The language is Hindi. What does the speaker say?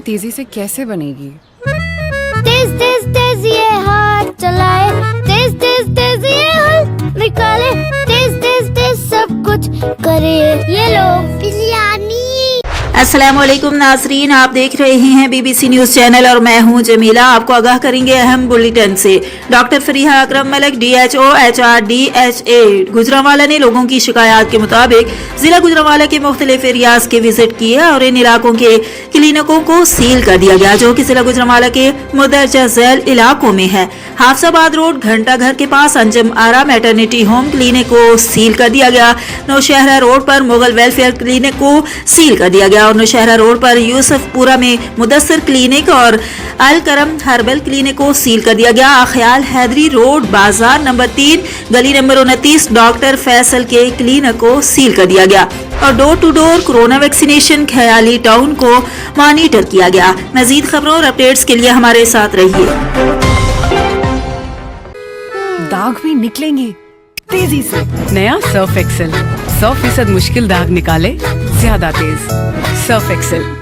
तेजी से कैसे बनेगी? तेज तेज तेज ये हाथ चलाए, तेज तेज तेज ये हल निकाले, तेज तेज तेज सब कुछ करे। ये लो बिरयानी। अस्सलामुअलैकुम नाजरीन, आप देख रहे हैं बीबीसी न्यूज चैनल और मैं हूं जमीला। आपको आगाह करेंगे अहम बुलेटिन से। Doctor Fariha Akram Malik DHO HR DHA Gujranwala ने लोगों की शिकायत के मुताबिक जिला गुजरांवाला के मुख्तलिफ एरियाज के विजिट किए और इन इलाकों के क्लिनिकों को सील कर दिया गया जो कि जिला गुजरांवाला के मुदर्जा झैल इलाकों में है। हाफसाबाद रोड घंटा घर के पास अंजम आरा मैटरनिटी होम क्लिनिक को सील कर दिया गया। नौशहरा रोड पर मुगल वेलफेयर क्लिनिक को सील कर दिया गया और नौशहरा रोड पर यूसुफपुरा में मुदस्सिर क्लिनिक और अल करम हर्बल क्लिनिक को सील कर दिया गया। ख्याल हैदरी रोड बाजार नंबर 3 गली नंबर 29 डॉक्टर फैसल के क्लिनिक को सील कर दिया गया और door to door corona vaccination Khyali town को मॉनिटर किया गया। मजीद खबरों और अपडेट्स के लिए हमारे साथ रहिए। दाग भी निकलेंगे तेजी से। नया सर्फ एक्सेल 100% मुश्किल दाग निकाले ज्यादा तेज। Surf Excel.